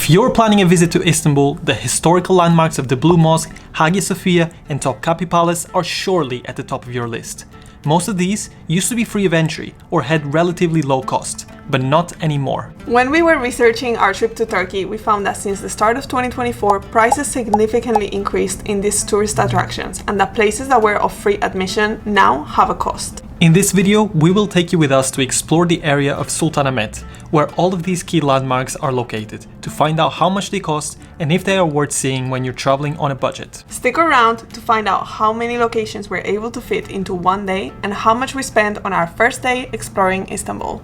If you're planning a visit to Istanbul, the historical landmarks of the Blue Mosque, Hagia Sophia and Topkapi Palace are surely at the top of your list. Most of these used to be free of entry or had relatively low cost, but not anymore. When we were researching our trip to Turkey, we found that since the start of 2024, prices significantly increased in these tourist attractions, and that places that were of free admission now have a cost. In this video, we will take you with us to explore the area of Sultanahmet, where all of these key landmarks are located, to find out how much they cost and if they are worth seeing when you're traveling on a budget. Stick around to find out how many locations we're able to fit into one day and how much we spent on our first day exploring Istanbul.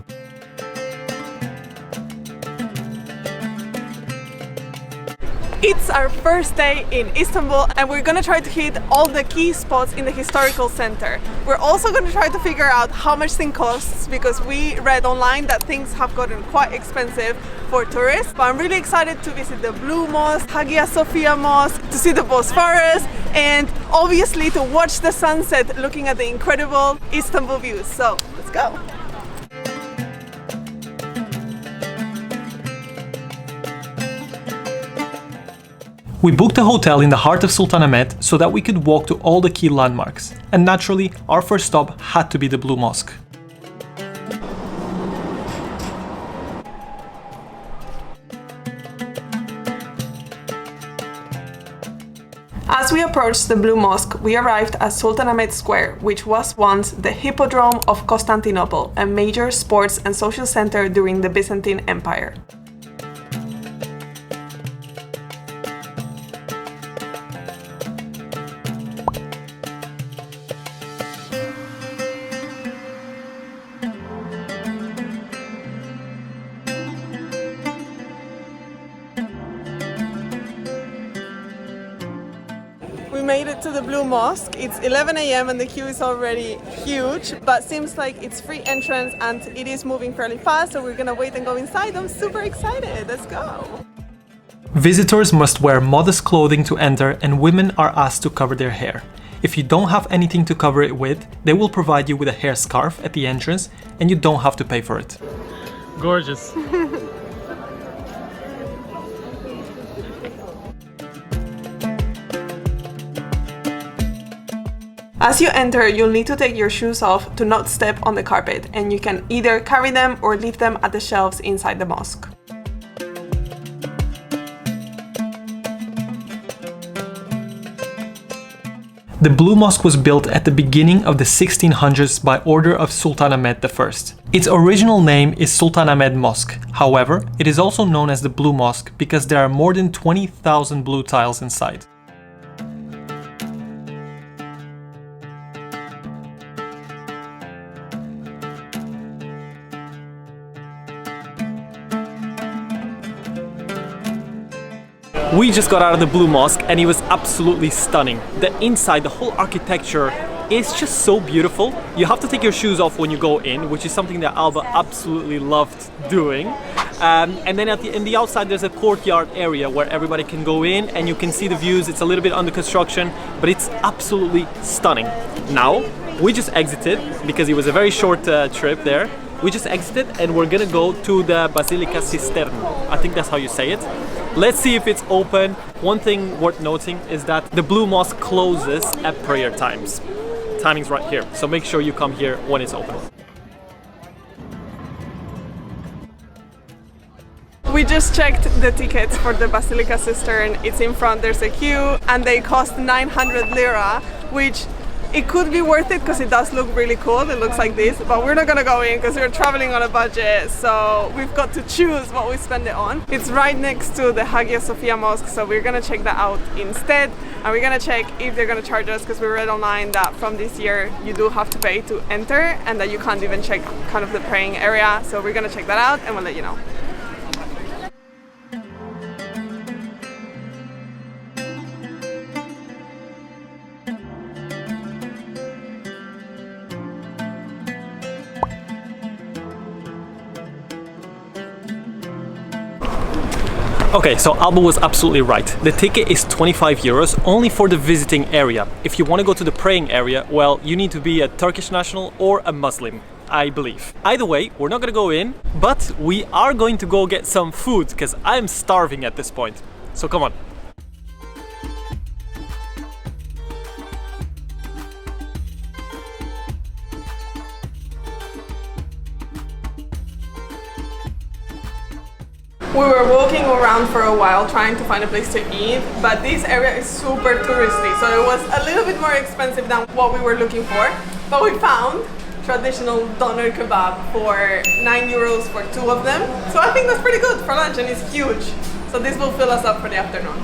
It's our first day in Istanbul and we're gonna try to hit all the key spots in the historical center. We're also gonna try to figure out how much things costs, because we read online that things have gotten quite expensive for tourists. But I'm really excited to visit the Blue Mosque, Hagia Sophia Mosque, to see the Bosphorus, and obviously to watch the sunset looking at the incredible Istanbul views. So let's go! We booked a hotel in the heart of Sultanahmet so that we could walk to all the key landmarks, and naturally, our first stop had to be the Blue Mosque. As we approached the Blue Mosque, we arrived at Sultanahmet Square, which was once the Hippodrome of Constantinople, a major sports and social center during the Byzantine Empire. We made it to the Blue Mosque. It's 11 a.m. and the queue is already huge, but seems like it's free entrance and it is moving fairly fast, so we're gonna wait and go inside. I'm super excited. Let's go. Visitors must wear modest clothing to enter, and women are asked to cover their hair. If you don't have anything to cover it with, they will provide you with a hair scarf at the entrance and you don't have to pay for it. Gorgeous. As you enter, you'll need to take your shoes off to not step on the carpet, and you can either carry them or leave them at the shelves inside the mosque. The Blue Mosque was built at the beginning of the 1600s by order of Sultanahmet I. Its original name is Sultanahmet Mosque. However, it is also known as the Blue Mosque because there are more than 20,000 blue tiles inside. We just got out of the Blue Mosque and it was absolutely stunning. The inside, the whole architecture is just so beautiful. You have to take your shoes off when you go in, which is something that Alba absolutely loved doing. And then in the outside there's a courtyard area where everybody can go in and you can see the views. It's a little bit under construction, but it's absolutely stunning. Now, we just exited because it was a very short trip there. We just exited and we're gonna go to the Basilica Cistern. I think that's how you say it. Let's see if it's open. One thing worth noting is that the Blue Mosque closes at prayer times. Timing's right here, so make sure you come here when it's open. We just checked the tickets for the Basilica Cistern. It's in front, there's a queue, and they cost 900 lira, which it could be worth it because it does look really cool. It looks like this, but we're not gonna go in because we're traveling on a budget, so we've got to choose what we spend it on. It's right next to the Hagia Sophia Mosque, so we're gonna check that out instead, and we're gonna check if they're gonna charge us, because we read online that from this year you do have to pay to enter and that you can't even check kind of the praying area. So we're gonna check that out and we'll let you know. Okay, so Alba was absolutely right. The ticket is 25 euros only for the visiting area. If you want to go to the praying area, well, you need to be a Turkish national or a Muslim. I believe. Either way, we're not gonna go in, but we are going to go get some food because I'm starving at this point. So come on. We were walking around for a while trying to find a place to eat, but this area is super touristy, so it was a little bit more expensive than what we were looking for. But we found traditional doner kebab for 9 euros for 2 of them. So I think that's pretty good for lunch, and it's huge. So this will fill us up for the afternoon.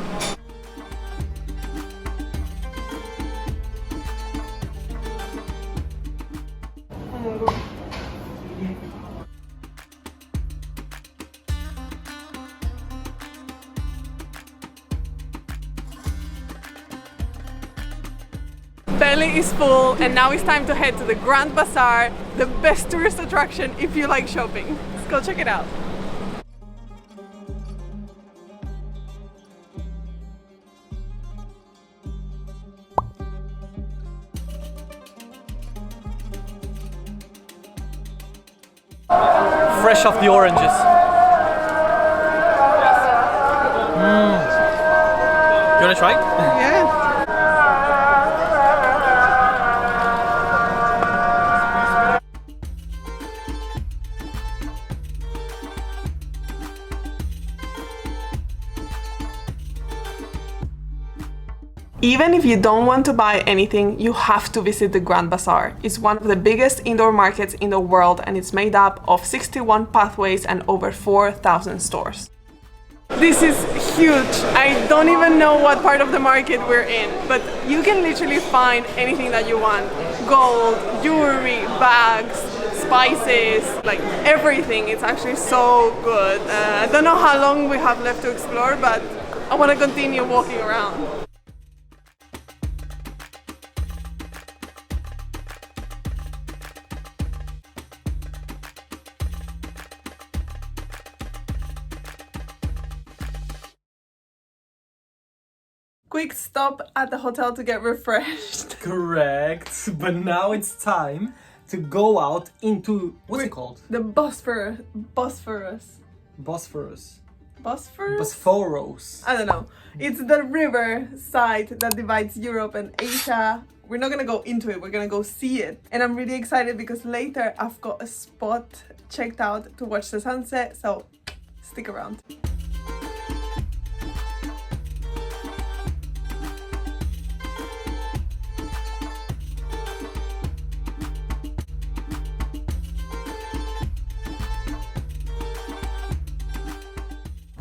Belly is full, and now it's time to head to the Grand Bazaar, the best tourist attraction if you like shopping. Let's go check it out. Fresh off the oranges. You wanna try? Yeah. Even if you don't want to buy anything, you have to visit the Grand Bazaar. It's one of the biggest indoor markets in the world, and it's made up of 61 pathways and over 4,000 stores. This is huge. I don't even know what part of the market we're in, but you can literally find anything that you want. Gold, jewelry, bags, spices, like everything. It's actually so good. I don't know how long we have left to explore, but I want to continue walking around. Quick stop at the hotel to get refreshed. Correct. But now it's time to go out into, what's it called? The Bosphorus. Bosphorus. Bosphorus. Bosphorus? Bosphorus. I don't know. It's the river side that divides Europe and Asia. We're not gonna go into it, we're gonna go see it. And I'm really excited because later I've got a spot checked out to watch the sunset, so stick around.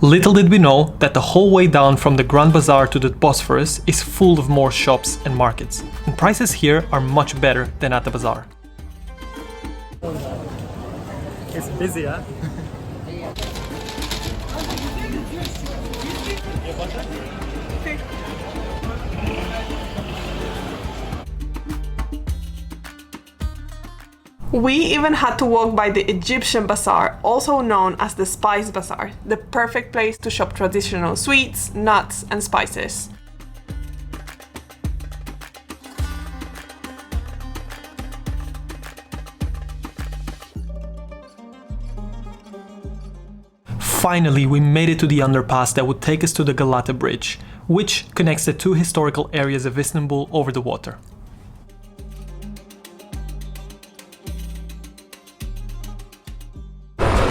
Little did we know that the whole way down from the Grand Bazaar to the Bosphorus is full of more shops and markets, and prices here are much better than at the bazaar. It's busy, huh? We even had to walk by the Egyptian Bazaar, also known as the Spice Bazaar, the perfect place to shop traditional sweets, nuts, and spices. Finally, we made it to the underpass that would take us to the Galata bridge, which connects the two historical areas of Istanbul over the water.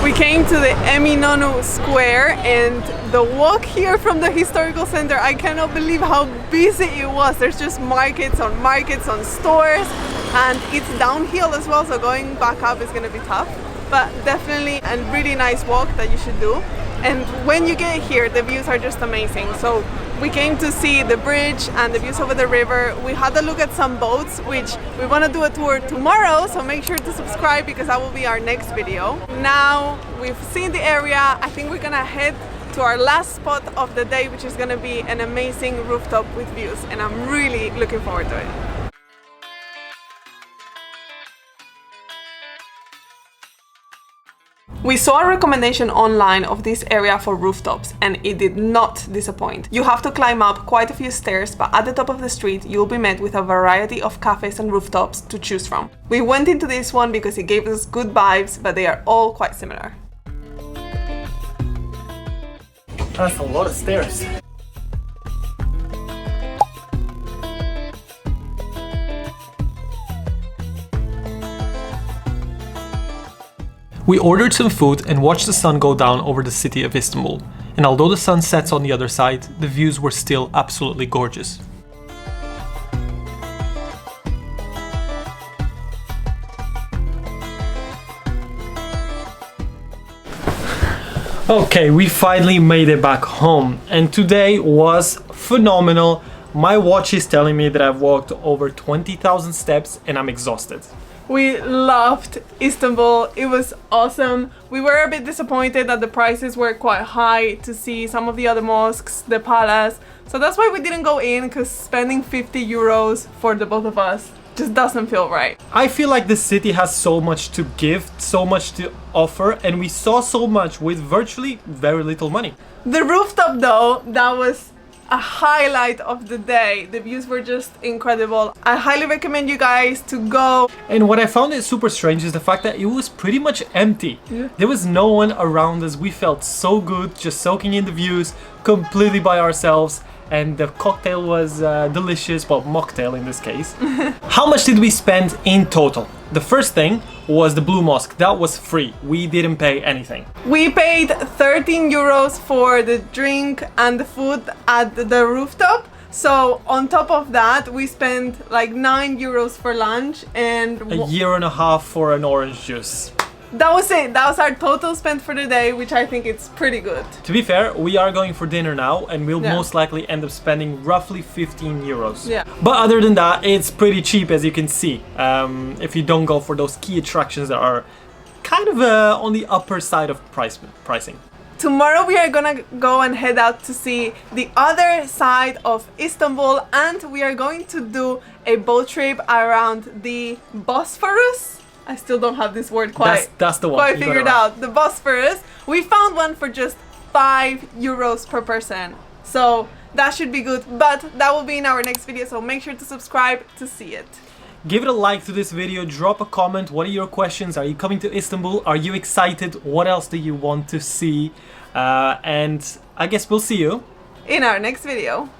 We came to the Eminönü square, and the walk here from the historical center, I cannot believe how busy it was. There's just markets on stores, and it's downhill as well, so going back up is gonna be tough. But definitely a really nice walk that you should do. And when you get here, the views are just amazing. So we came to see the bridge and the views over the river. We had a look at some boats, which we want to do a tour tomorrow, so make sure to subscribe because that will be our next video. Now we've seen the area, I think we're gonna head to our last spot of the day, which is gonna be an amazing rooftop with views, and I'm really looking forward to it. We saw a recommendation online of this area for rooftops and it did not disappoint. You have to climb up quite a few stairs, but at the top of the street you'll be met with a variety of cafes and rooftops to choose from. We went into this one because it gave us good vibes, but they are all quite similar. That's a lot of stairs. We ordered some food and watched the sun go down over the city of Istanbul. And although the sun sets on the other side, the views were still absolutely gorgeous. Okay, we finally made it back home, and today was phenomenal. My watch is telling me that I've walked over 20,000 steps and I'm exhausted. We loved Istanbul, it was awesome. We were a bit disappointed that the prices were quite high to see some of the other mosques, the palace. So that's why we didn't go in, because spending 50 euros for the both of us just doesn't feel right. I feel like the city has so much to give, so much to offer, and we saw so much with virtually very little money. The rooftop though, that was a highlight of the day. The views were just incredible. I highly recommend you guys to go. And what I found is super strange is the fact that it was pretty much empty. Yeah. There was no one around us. We felt so good just soaking in the views completely by ourselves. And the cocktail was delicious, well, mocktail in this case. How much did we spend in total? The first thing was the Blue Mosque. That was free. We didn't pay anything. We paid 13 euros for the drink and the food at the rooftop. So on top of that, we spent like 9 euros for lunch and a year and a half for an orange juice. That was it. That was our total spent for the day, which I think is pretty good. To be fair, we are going for dinner now and we'll most likely end up spending roughly 15 euros. Yeah. But other than that, it's pretty cheap, as you can see. If you don't go for those key attractions that are kind of on the upper side of pricing. Tomorrow we are gonna go and head out to see the other side of Istanbul, and we are going to do a boat trip around the Bosphorus. I still don't have this word quite that's the one. Quite figured out. The Bosphorus. We found one for just 5 euros per person. So that should be good, but that will be in our next video, so make sure to subscribe to see it. Give it a like to this video, drop a comment. What are your questions? Are you coming to Istanbul? Are you excited? What else do you want to see? And I guess we'll see you in our next video.